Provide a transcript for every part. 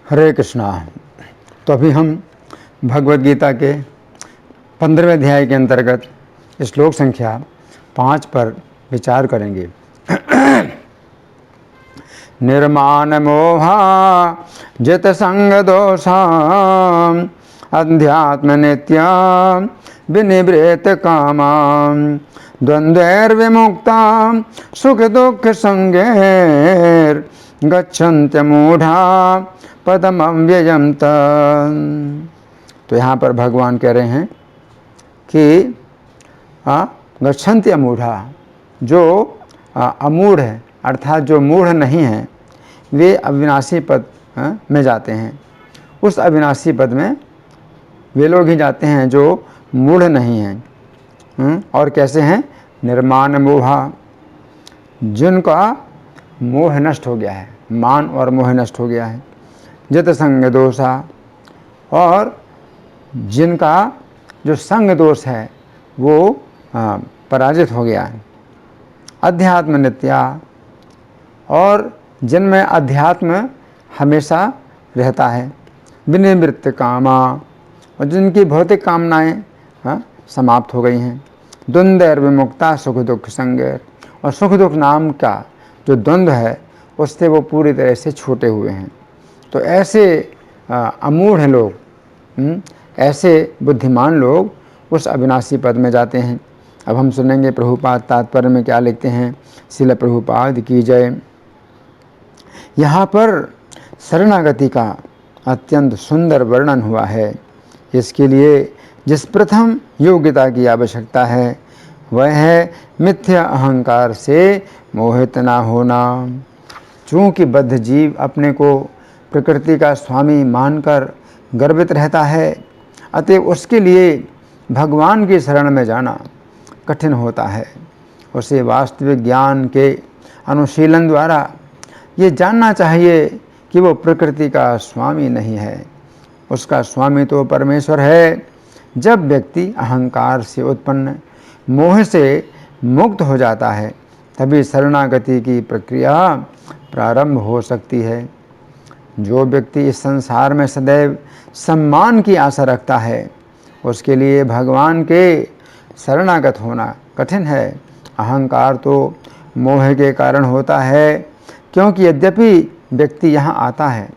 हरे कृष्णा। तो अभी हम भगवद गीता के 15वें अध्याय के अंतर्गत श्लोक संख्या 5 पर विचार करेंगे। निर्माण मोहा जित संग दोषा अध्यात्म नित्या विनिवृत कामा द्वंद्वैर्विमुक्ता सुख दुख संगैर गच्छन्त्य मूढ़ा पदम अव्ययम तत्। तो यहाँ पर भगवान कह रहे हैं कि गच्छन्त्य मूढ़ा, जो अमूढ़ है अर्थात जो मूढ़ नहीं है, वे अविनाशी पद में जाते हैं। उस अविनाशी पद में वे लोग ही जाते हैं जो मूढ़ नहीं हैं। और कैसे हैं? निर्माण मोहा, जिनका मोह नष्ट हो गया है, मान और मोह नष्ट हो गया है। जित संग दोषा, और जिनका जो संग दोष है वो पराजित हो गया है। अध्यात्म नित्या, और जिनमें अध्यात्म हमेशा रहता है। विनिवृत्त कामा, और जिनकी भौतिक कामनाएं समाप्त हो गई हैं। द्वंद्व विमुक्ता सुख दुख संगैर, और सुख दुख नाम का जो द्वंद्व है उससे वो पूरी तरह से छूटे हुए हैं। तो ऐसे अमूढ़ लोग, ऐसे बुद्धिमान लोग उस अविनाशी पद में जाते हैं। अब हम सुनेंगे प्रभुपाद तात्पर्य में क्या लिखते हैं। श्रील प्रभुपाद की जय। यहाँ पर शरणागति का अत्यंत सुंदर वर्णन हुआ है। इसके लिए जिस प्रथम योग्यता की आवश्यकता है वह है मिथ्या अहंकार से मोहित ना होना। चूँकि बद्ध जीव अपने को प्रकृति का स्वामी मानकर गर्वित रहता है, अतएव उसके लिए भगवान की शरण में जाना कठिन होता है। उसे वास्तविक ज्ञान के अनुशीलन द्वारा ये जानना चाहिए कि वो प्रकृति का स्वामी नहीं है, उसका स्वामी तो परमेश्वर है। जब व्यक्ति अहंकार से उत्पन्न मोह से मुक्त हो जाता है तभी शरणागति की प्रक्रिया प्रारंभ हो सकती है। जो व्यक्ति इस संसार में सदैव सम्मान की आशा रखता है उसके लिए भगवान के शरणागत होना कठिन है। अहंकार तो मोह के कारण होता है, क्योंकि यद्यपि व्यक्ति यहाँ आता है,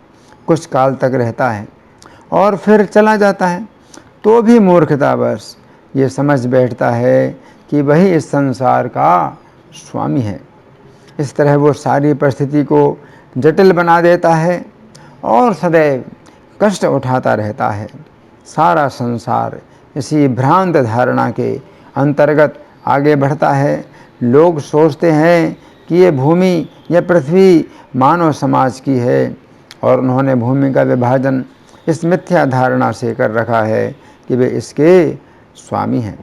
कुछ काल तक रहता है और फिर चला जाता है, तो भी मूर्खतावश ये समझ बैठता है कि वही इस संसार का स्वामी है। इस तरह वो सारी परिस्थिति को जटिल बना देता है और सदैव कष्ट उठाता रहता है। सारा संसार इसी भ्रांत धारणा के अंतर्गत आगे बढ़ता है। लोग सोचते हैं कि ये भूमि, यह पृथ्वी मानव समाज की है, और उन्होंने भूमि का विभाजन इस मिथ्या धारणा से कर रखा है कि वे इसके स्वामी हैं।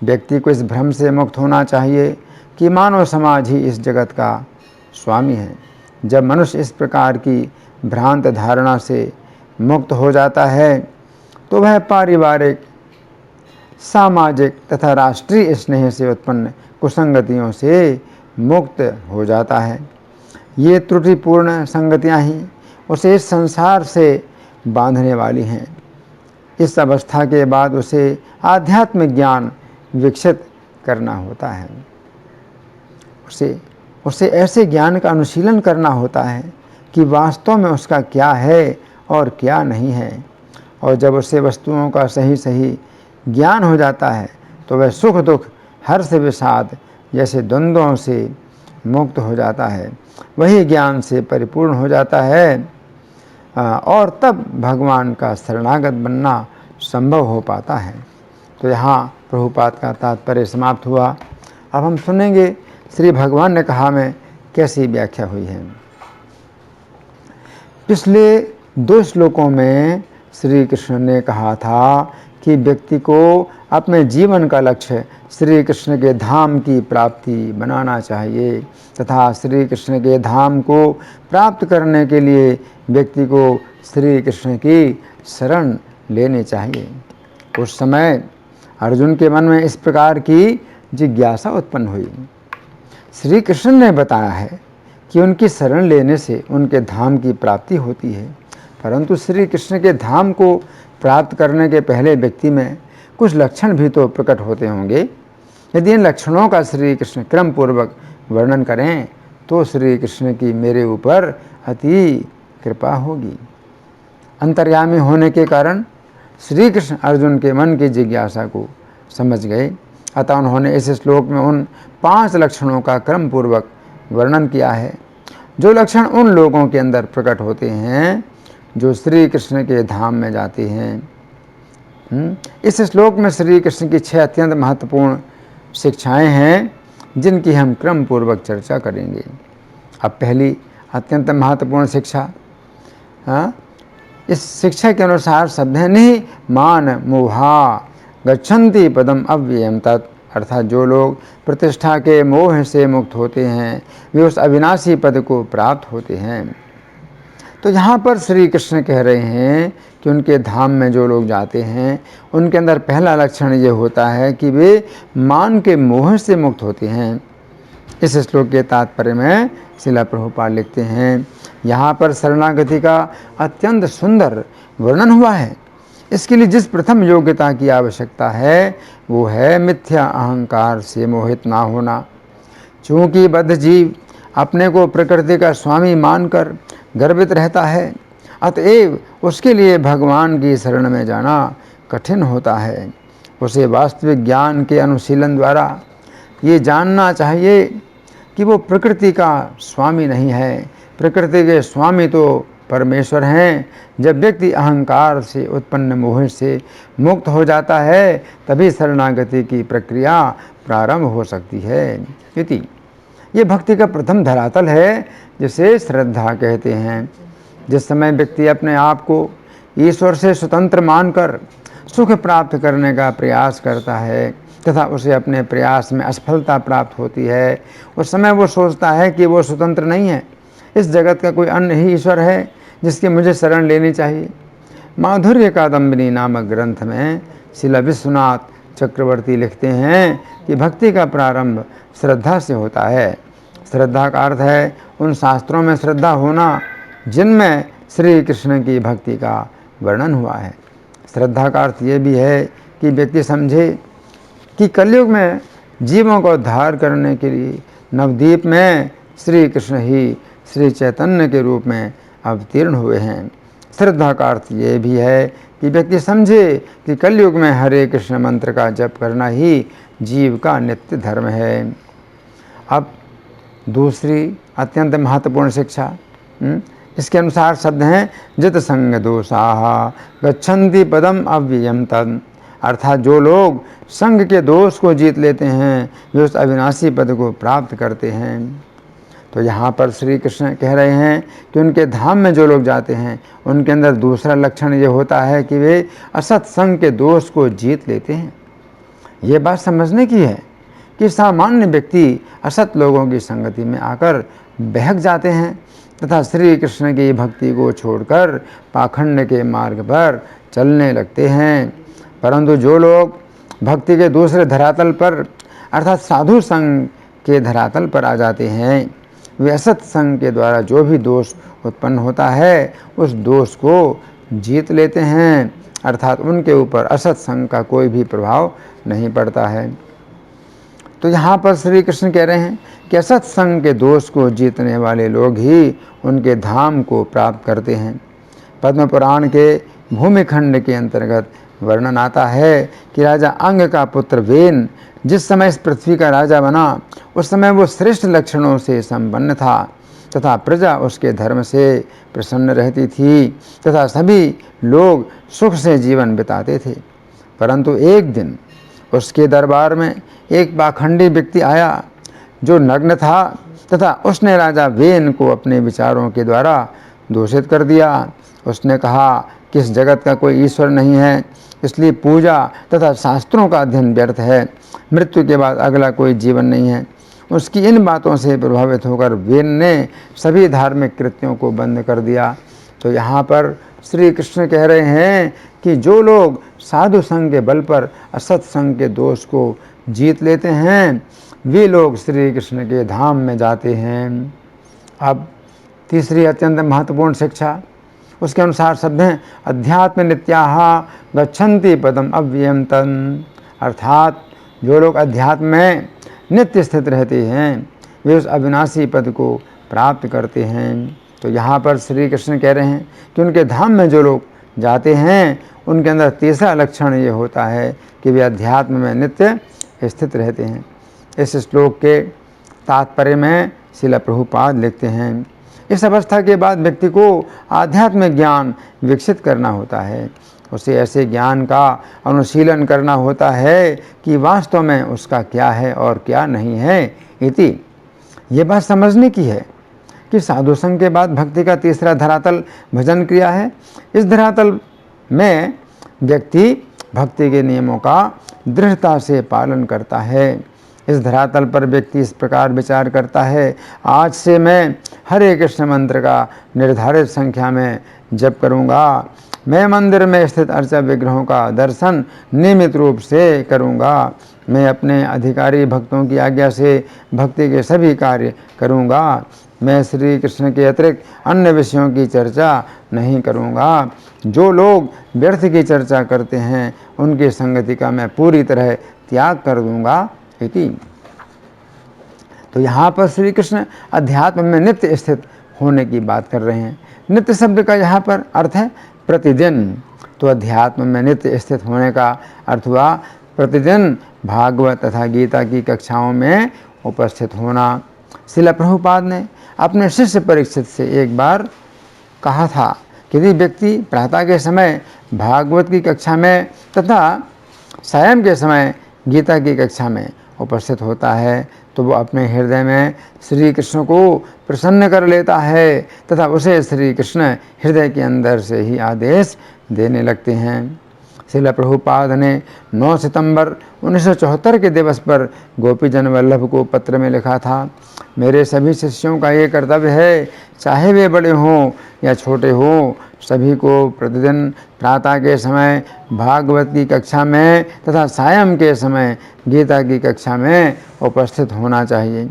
व्यक्ति को इस भ्रम से मुक्त होना चाहिए कि मानव समाज ही इस जगत का स्वामी है। जब मनुष्य इस प्रकार की भ्रांत धारणा से मुक्त हो जाता है तो वह पारिवारिक, सामाजिक तथा राष्ट्रीय स्नेह से उत्पन्न कुसंगतियों से मुक्त हो जाता है। ये त्रुटिपूर्ण संगतियाँ ही उसे इस संसार से बांधने वाली हैं। इस अवस्था के बाद उसे आध्यात्मिक ज्ञान विकसित करना होता है। उसे ऐसे ज्ञान का अनुशीलन करना होता है कि वास्तव में उसका क्या है और क्या नहीं है। और जब उसे वस्तुओं का सही सही ज्ञान हो जाता है तो वह सुख दुख, हर्ष विषाद जैसे द्वंद्वों से मुक्त हो जाता है, वही ज्ञान से परिपूर्ण हो जाता है, और तब भगवान का शरणागत बनना संभव हो पाता है। तो यहाँ प्रभुपाद का तात्पर्य समाप्त हुआ। अब हम सुनेंगे श्री भगवान ने कहा में कैसी व्याख्या हुई है। पिछले 2 श्लोकों में श्री कृष्ण ने कहा था कि व्यक्ति को अपने जीवन का लक्ष्य श्री कृष्ण के धाम की प्राप्ति बनाना चाहिए, तथा श्री कृष्ण के धाम को प्राप्त करने के लिए व्यक्ति को श्री कृष्ण की शरण लेनी चाहिए। उस समय अर्जुन के मन में इस प्रकार की जिज्ञासा उत्पन्न हुई। श्री कृष्ण ने बताया है कि उनकी शरण लेने से उनके धाम की प्राप्ति होती है, परंतु श्री कृष्ण के धाम को प्राप्त करने के पहले व्यक्ति में कुछ लक्षण भी तो प्रकट होते होंगे। यदि इन लक्षणों का श्री कृष्ण क्रम पूर्वक वर्णन करें तो श्री कृष्ण की मेरे ऊपर अति कृपा होगी। अंतर्यामी होने के कारण श्री कृष्ण अर्जुन के मन की जिज्ञासा को समझ गए, अतः उन्होंने इस श्लोक में उन 5 लक्षणों का क्रम पूर्वक वर्णन किया है, जो लक्षण उन लोगों के अंदर प्रकट होते हैं जो श्री कृष्ण के धाम में जाते हैं। इस श्लोक में श्री कृष्ण की 6 अत्यंत महत्वपूर्ण शिक्षाएं हैं, जिनकी हम क्रम पूर्वक चर्चा करेंगे। अब पहली अत्यंत महत्वपूर्ण शिक्षा, इस शिक्षा के अनुसार शब्द है नहीं मान मोहा गच्छन्ति पदम अव्ययम तत्, अर्थात जो लोग प्रतिष्ठा के मोह से मुक्त होते हैं वे उस अविनाशी पद को प्राप्त होते हैं। तो यहाँ पर श्री कृष्ण कह रहे हैं कि उनके धाम में जो लोग जाते हैं उनके अंदर पहला लक्षण ये होता है कि वे मान के मोह से मुक्त होते हैं। इस श्लोक के तात्पर्य में श्रील प्रभुपाद लिखते हैं, यहाँ पर शरणागति का अत्यंत सुंदर वर्णन हुआ है। इसके लिए जिस प्रथम योग्यता की आवश्यकता है वो है मिथ्या अहंकार से मोहित ना होना। चूँकि बद्ध जीव अपने को प्रकृति का स्वामी मानकर गर्वित रहता है, अतएव उसके लिए भगवान की शरण में जाना कठिन होता है। उसे वास्तविक ज्ञान के अनुशीलन द्वारा ये जानना चाहिए कि वो प्रकृति का स्वामी नहीं है, प्रकृति के स्वामी तो परमेश्वर हैं। जब व्यक्ति अहंकार से उत्पन्न मोह से मुक्त हो जाता है तभी शरणागति की प्रक्रिया प्रारंभ हो सकती है। इति ये भक्ति का प्रथम धरातल है, जिसे श्रद्धा कहते हैं। जिस समय व्यक्ति अपने आप को ईश्वर से स्वतंत्र मानकर सुख प्राप्त करने का प्रयास करता है तथा उसे अपने प्रयास में असफलता प्राप्त होती है, उस समय वो सोचता है कि वो स्वतंत्र नहीं है, इस जगत का कोई अन्य ही ईश्वर है जिसकी मुझे शरण लेनी चाहिए। माधुर्य कादम्बिनी नामक ग्रंथ में श्रील विश्वनाथ चक्रवर्ती लिखते हैं कि भक्ति का प्रारंभ श्रद्धा से होता है। श्रद्धा का अर्थ है उन शास्त्रों में श्रद्धा होना जिनमें श्री कृष्ण की भक्ति का वर्णन हुआ है। श्रद्धा का अर्थ ये भी है कि व्यक्ति समझे कि कलयुग में जीवों को उद्धार करने के लिए नवद्वीप में श्री कृष्ण ही श्री चैतन्य के रूप में अवतीर्ण हुए हैं। श्रद्धा का अर्थ ये भी है कि व्यक्ति समझे कि कलयुग में हरे कृष्ण मंत्र का जप करना ही जीव का नित्य धर्म है। अब दूसरी अत्यंत महत्वपूर्ण शिक्षा, इसके अनुसार शब्द हैं जित संग दोषाः गच्छन्ति पदम अव्ययम तत्, अर्थात जो लोग संग के दोष को जीत लेते हैं वे उस अविनाशी पद को प्राप्त करते हैं। तो यहाँ पर श्री कृष्ण कह रहे हैं कि उनके धाम में जो लोग जाते हैं उनके अंदर दूसरा लक्षण ये होता है कि वे असत संग के दोष को जीत लेते हैं। ये बात समझने की है कि सामान्य व्यक्ति असत लोगों की संगति में आकर बहक जाते हैं तथा श्री कृष्ण की भक्ति को छोड़कर पाखंड के मार्ग पर चलने लगते हैं। परंतु जो लोग भक्ति के दूसरे धरातल पर अर्थात साधु संग के धरातल पर आ जाते हैं वे असत संग के द्वारा जो भी दोष उत्पन्न होता है उस दोष को जीत लेते हैं, अर्थात उनके ऊपर असत संग का कोई भी प्रभाव नहीं पड़ता है। तो यहाँ पर श्री कृष्ण कह रहे हैं कि असत संग के दोष को जीतने वाले लोग ही उनके धाम को प्राप्त करते हैं। पद्म पुराण के भूमिखंड के अंतर्गत वर्णन आता है कि राजा अंग का पुत्र वेन जिस समय इस पृथ्वी का राजा बना उस समय वो श्रेष्ठ लक्षणों से संपन्न था तथा प्रजा उसके धर्म से प्रसन्न रहती थी तथा सभी लोग सुख से जीवन बिताते थे। परंतु एक दिन उसके दरबार में एक पाखंडी व्यक्ति आया जो नग्न था तथा उसने राजा वेन को अपने विचारों के द्वारा दूषित कर दिया। उसने कहा कि इस जगत का कोई ईश्वर नहीं है, इसलिए पूजा तथा शास्त्रों का अध्ययन व्यर्थ है, मृत्यु के बाद अगला कोई जीवन नहीं है। उसकी इन बातों से प्रभावित होकर वेन ने सभी धार्मिक कृत्यों को बंद कर दिया। तो यहाँ पर श्री कृष्ण कह रहे हैं कि जो लोग साधु संग के बल पर असत संग के दोष को जीत लेते हैं वे लोग श्री कृष्ण के धाम में जाते हैं। अब तीसरी अत्यंत महत्वपूर्ण शिक्षा, उसके अनुसार शब्द हैं अध्यात्म नित्याः गच्छन्ति पदम अव्ययम तन्, अर्थात जो लोग अध्यात्म में नित्य स्थित रहते हैं वे उस अविनाशी पद को प्राप्त करते हैं। तो यहाँ पर श्री कृष्ण कह रहे हैं कि उनके धाम में जो लोग जाते हैं उनके अंदर तीसरा लक्षण ये होता है कि वे अध्यात्म में नित्य स्थित रहते हैं। इस श्लोक के तात्पर्य में श्रील प्रभुपाद लिखते हैं, इस अवस्था के बाद व्यक्ति को आध्यात्मिक ज्ञान विकसित करना होता है। उसे ऐसे ज्ञान का अनुशीलन करना होता है कि वास्तव में उसका क्या है और क्या नहीं है। इति ये बात समझने की है कि साधु संग के बाद भक्ति का तीसरा धरातल भजन क्रिया है। इस धरातल में व्यक्ति भक्ति के नियमों का दृढ़ता से पालन करता है। इस धरातल पर व्यक्ति इस प्रकार विचार करता है, आज से मैं हरे कृष्ण मंत्र का निर्धारित संख्या में जप करूँगा, मैं मंदिर में स्थित अर्चा विग्रहों का दर्शन नियमित रूप से करूँगा, मैं अपने अधिकारी भक्तों की आज्ञा से भक्ति के सभी कार्य करूँगा, मैं श्री कृष्ण के अतिरिक्त अन्य विषयों की चर्चा नहीं करूँगा, जो लोग व्यर्थ की चर्चा करते हैं उनकी संगति का मैं पूरी तरह त्याग कर दूँगा। इति तो यहाँ पर श्री कृष्ण अध्यात्म में नित्य स्थित होने की बात कर रहे हैं। नित्य शब्द का यहाँ पर अर्थ है प्रतिदिन। तो अध्यात्म में नित्य स्थित होने का अर्थ हुआ प्रतिदिन भागवत तथा गीता की कक्षाओं में उपस्थित होना। श्रील प्रभुपाद ने अपने शिष्य परीक्षित से एक बार कहा था कि यदि व्यक्ति प्रातः के समय भागवत की कक्षा में तथा सायं के समय गीता की कक्षा में उपस्थित होता है तो वो अपने हृदय में श्री कृष्ण को प्रसन्न कर लेता है तथा उसे श्री कृष्ण हृदय के अंदर से ही आदेश देने लगते हैं। श्रील प्रभुपाद ने 9 सितंबर 1974 के दिवस पर गोपीजन वल्लभ को पत्र में लिखा था, मेरे सभी शिष्यों का ये कर्तव्य है, चाहे वे बड़े हों या छोटे हों, सभी को प्रतिदिन प्रातः के समय भागवत की कक्षा में तथा सायं के समय गीता की कक्षा में उपस्थित होना चाहिए।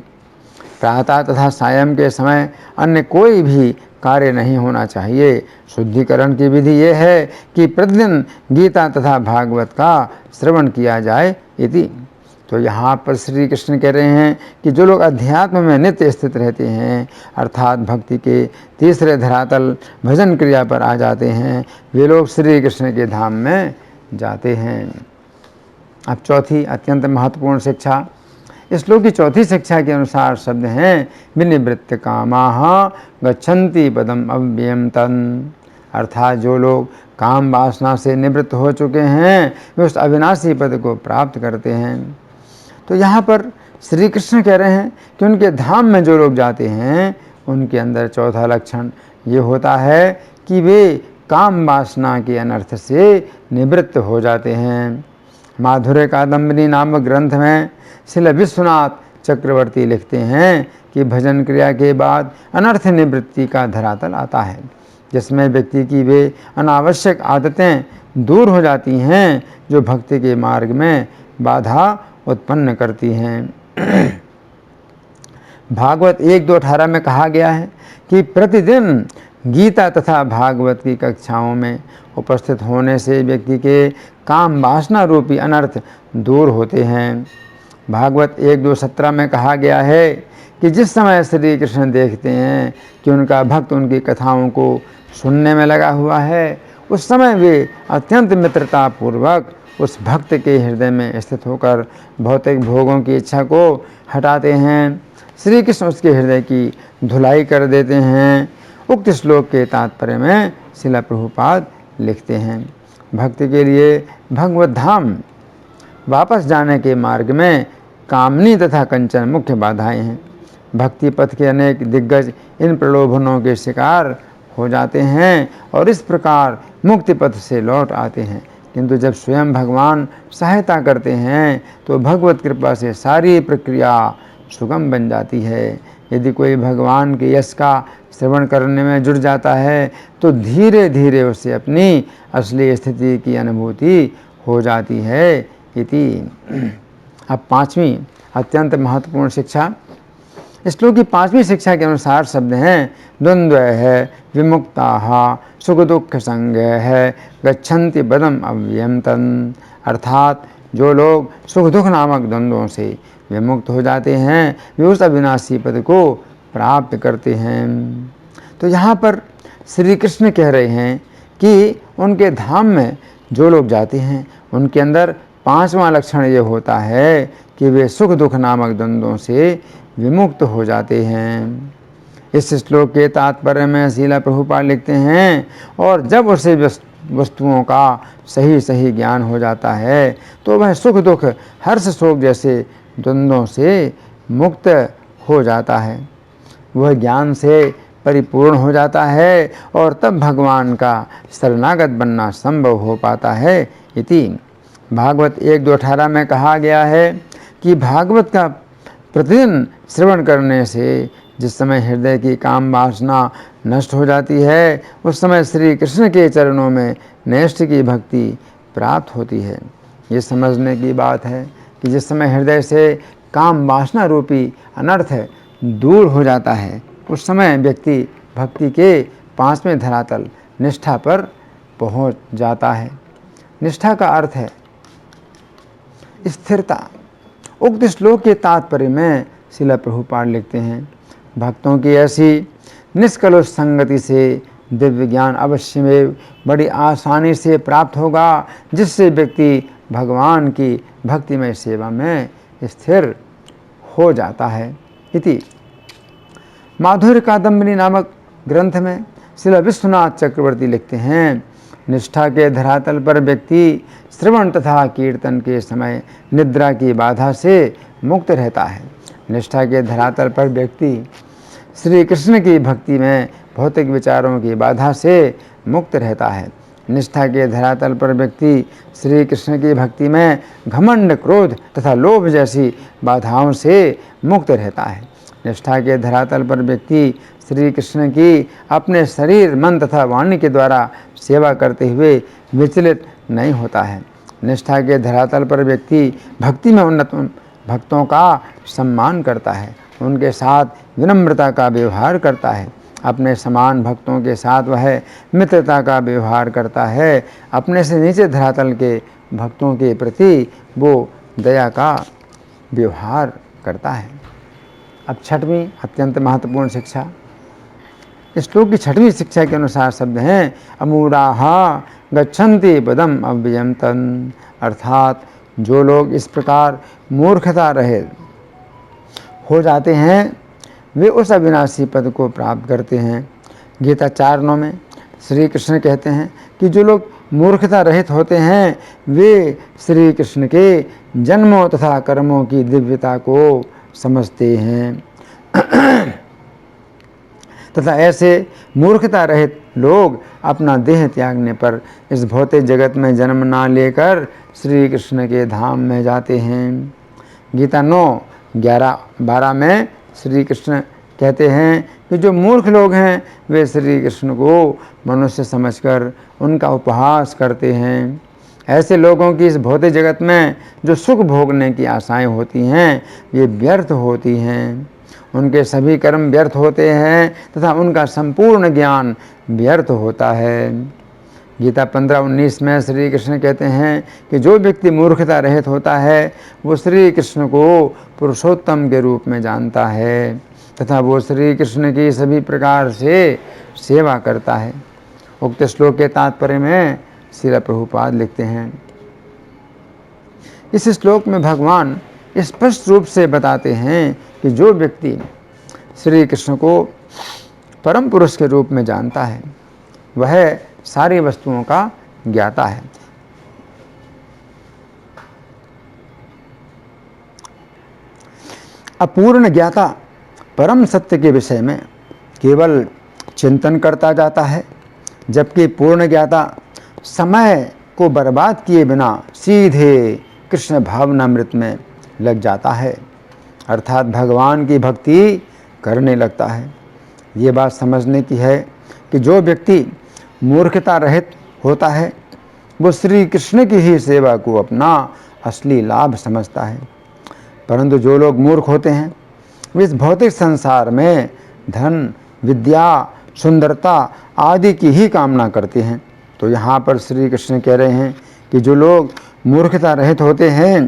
प्रातः तथा सायं के समय अन्य कोई भी कार्य नहीं होना चाहिए। शुद्धिकरण की विधि यह है कि प्रतिदिन गीता तथा भागवत का श्रवण किया जाए। इति तो यहाँ पर श्री कृष्ण कह रहे हैं कि जो लोग अध्यात्म में नित्य स्थित रहते हैं अर्थात भक्ति के तीसरे धरातल भजन क्रिया पर आ जाते हैं, वे लोग श्री कृष्ण के धाम में जाते हैं। अब चौथी अत्यंत महत्वपूर्ण शिक्षा। इस श्लोक की चौथी शिक्षा के अनुसार शब्द हैं विनिवृत्त कामाः गच्छन्ति पदम अव्ययम तन्, अर्थात जो लोग काम वासना से निवृत्त हो चुके हैं वे उस अविनाशी पद को प्राप्त करते हैं। तो यहाँ पर श्री कृष्ण कह रहे हैं कि उनके धाम में जो लोग जाते हैं उनके अंदर चौथा लक्षण ये होता है कि वे काम वासना के अनर्थ से निवृत्त हो जाते हैं। माधुर्य कादम्बिनी नामक ग्रंथ में श्रील विश्वनाथ चक्रवर्ती लिखते हैं कि भजन क्रिया के बाद अनर्थ निवृत्ति का धरातल आता है, जिसमें व्यक्ति की वे अनावश्यक आदतें दूर हो जाती हैं जो भक्ति के मार्ग में बाधा उत्पन्न करती हैं। भागवत 1:2-18 में कहा गया है कि प्रतिदिन गीता तथा भागवत की कक्षाओं में उपस्थित होने से व्यक्ति के काम वासना रूपी अनर्थ दूर होते हैं। भागवत 1:2-17 में कहा गया है कि जिस समय श्री कृष्ण देखते हैं कि उनका भक्त उनकी कथाओं को सुनने में लगा हुआ है, उस समय वे अत्यंत मित्रता पूर्वक उस भक्त के हृदय में स्थित होकर भौतिक भोगों की इच्छा को हटाते हैं। श्री कृष्ण उसके हृदय की धुलाई कर देते हैं। उक्त श्लोक के तात्पर्य में श्रील प्रभुपाद लिखते हैं, भक्ति के लिए भगवत धाम वापस जाने के मार्ग में कामनी तथा कंचन मुख्य बाधाएं हैं। भक्ति पथ के अनेक दिग्गज इन प्रलोभनों के शिकार हो जाते हैं और इस प्रकार मुक्ति पथ से लौट आते हैं, किंतु जब स्वयं भगवान सहायता करते हैं तो भगवत कृपा से सारी प्रक्रिया सुगम बन जाती है। यदि कोई भगवान के यश का श्रवण करने में जुट जाता है तो धीरे धीरे उससे अपनी असली स्थिति की अनुभूति हो जाती है। इति अब पांचवी अत्यंत महत्वपूर्ण शिक्षा। श्लोक की 5वीं शिक्षा के अनुसार शब्द हैं द्वंद्व है, विमुक्ता सुख दुख संग है, गच्छन्ति पदम अव्ययम तन। अर्थात जो लोग सुख दुख नामक द्वंद्वों से विमुक्त हो जाते हैं वे उस अविनाशी पद को प्राप्त करते हैं। तो यहाँ पर श्री कृष्ण कह रहे हैं कि उनके धाम में जो लोग जाते हैं उनके अंदर 5वां लक्षण ये होता है कि वे सुख दुख नामक द्वंद्वों से विमुक्त हो जाते हैं। इस श्लोक के तात्पर्य में श्रील प्रभुपाद लिखते हैं, और जब उसे वस्तुओं का सही सही ज्ञान हो जाता है तो वह सुख दुख हर्ष शोक जैसे द्वंद्वों से मुक्त हो जाता है, वह ज्ञान से परिपूर्ण हो जाता है और तब भगवान का शरणागत बनना संभव हो पाता है। इति भागवत 1.2.18 में कहा गया है कि भागवत का प्रतिदिन श्रवण करने से जिस समय हृदय की काम वासना नष्ट हो जाती है उस समय श्री कृष्ण के चरणों में नैष्ठ की भक्ति प्राप्त होती है। ये समझने की बात है कि जिस समय हृदय से काम वासना रूपी अनर्थ दूर हो जाता है उस समय व्यक्ति भक्ति के 5वें धरातल निष्ठा पर पहुंच जाता है। निष्ठा का अर्थ है स्थिरता। उक्त श्लोक के तात्पर्य में श्रील प्रभुपाद लिखते हैं, भक्तों की ऐसी निष्कलुष संगति से दिव्य ज्ञान अवश्य में बड़ी आसानी से प्राप्त होगा जिससे व्यक्ति भगवान की भक्तिमय सेवा में स्थिर हो जाता है। इति माधुर्य कादम्बिनी नामक ग्रंथ में श्रील विश्वनाथ चक्रवर्ती लिखते हैं, निष्ठा के धरातल पर व्यक्ति श्रवण तथा कीर्तन के समय निद्रा की बाधा से मुक्त रहता है। निष्ठा के धरातल पर व्यक्ति श्री कृष्ण की भक्ति में भौतिक विचारों की बाधा से मुक्त रहता है। निष्ठा के धरातल पर व्यक्ति श्री कृष्ण की भक्ति में घमंड, क्रोध तथा लोभ जैसी बाधाओं से मुक्त रहता है। निष्ठा के धरातल पर व्यक्ति श्री कृष्ण की अपने शरीर, मन तथा वाणी के द्वारा सेवा करते हुए विचलित नहीं होता है। निष्ठा के धरातल पर व्यक्ति भक्ति में उन्नत भक्तों का सम्मान करता है, उनके साथ विनम्रता का व्यवहार करता है, अपने समान भक्तों के साथ वह मित्रता का व्यवहार करता है, अपने से नीचे धरातल के भक्तों के प्रति वो दया का व्यवहार करता है। अब 6वीं अत्यंत महत्वपूर्ण शिक्षा, इस श्लोक की 6वीं शिक्षा के अनुसार शब्द हैं अमूढ़ाः गच्छन्ति पदम अव्ययम तन्। अर्थात जो लोग इस प्रकार मूर्खता रहित हो जाते हैं वे उस अविनाशी पद को प्राप्त करते हैं। गीता 4:9 में श्री कृष्ण कहते हैं कि जो लोग मूर्खता रहित होते हैं वे श्री कृष्ण के जन्मों तथा कर्मों की दिव्यता को समझते हैं तथा ऐसे मूर्खता रहित लोग अपना देह त्यागने पर इस भौतिक जगत में जन्म ना लेकर श्री कृष्ण के धाम में जाते हैं। गीता 9:11-12 में श्री कृष्ण कहते हैं कि जो मूर्ख लोग हैं वे श्री कृष्ण को मनुष्य समझकर उनका उपहास करते हैं। ऐसे लोगों की इस भौतिक जगत में जो सुख भोगने की आशाएं होती हैं ये व्यर्थ होती हैं, उनके सभी कर्म व्यर्थ होते हैं तथा उनका संपूर्ण ज्ञान व्यर्थ होता है। गीता 15:19 में श्री कृष्ण कहते हैं कि जो व्यक्ति मूर्खता रहित होता है वो श्री कृष्ण को पुरुषोत्तम के रूप में जानता है तथा वो श्री कृष्ण की सभी प्रकार से सेवा करता है। उक्त श्लोक के तात्पर्य में श्रील प्रभुपाद लिखते हैं, इस श्लोक में भगवान स्पष्ट रूप से बताते हैं कि जो व्यक्ति श्री कृष्ण को परम पुरुष के रूप में जानता है वह सारी वस्तुओं का ज्ञाता है। अपूर्ण ज्ञाता परम सत्य के विषय में केवल चिंतन करता जाता है, जबकि पूर्ण ज्ञाता समय को बर्बाद किए बिना सीधे कृष्ण भावनामृत में लग जाता है, अर्थात भगवान की भक्ति करने लगता है। ये बात समझने की है कि जो व्यक्ति मूर्खता रहित होता है वो श्री कृष्ण की ही सेवा को अपना असली लाभ समझता है, परंतु जो लोग मूर्ख होते हैं वे इस भौतिक संसार में धन, विद्या, सुंदरता आदि की ही कामना करते हैं। तो यहाँ पर श्री कृष्ण कह रहे हैं कि जो लोग मूर्खता रहित होते हैं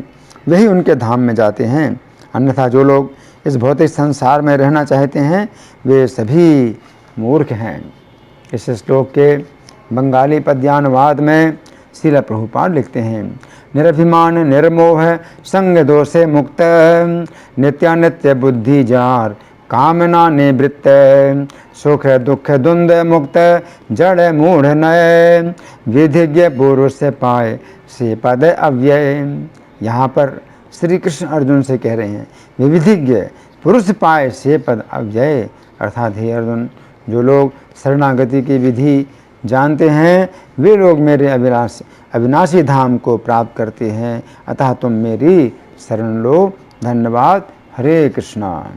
वही उनके धाम में जाते हैं, अन्यथा जो लोग इस भौतिक संसार में रहना चाहते हैं वे सभी मूर्ख हैं। इस श्लोक के बंगाली पद्यानुवाद में श्रील प्रभुपाद लिखते हैं, निरभिमान निर्मोह संग दोषे मुक्त, नित्यानित्य बुद्धि जार कामना निवृत्त, सुख दुख द्वंद मुक्त जड़ मूढ़ नय, विधिज्ञ पुरुष पाए से पद अव्यय। यहाँ पर श्री कृष्ण अर्जुन से कह रहे हैं, विधिज्ञ पुरुष पाए से पद अव्यय, अर्थात हे अर्जुन, जो लोग शरणागति की विधि जानते हैं वे लोग मेरे अविनाशी धाम को प्राप्त करते हैं, अतः तुम मेरी शरण लो। धन्यवाद। हरे कृष्णा।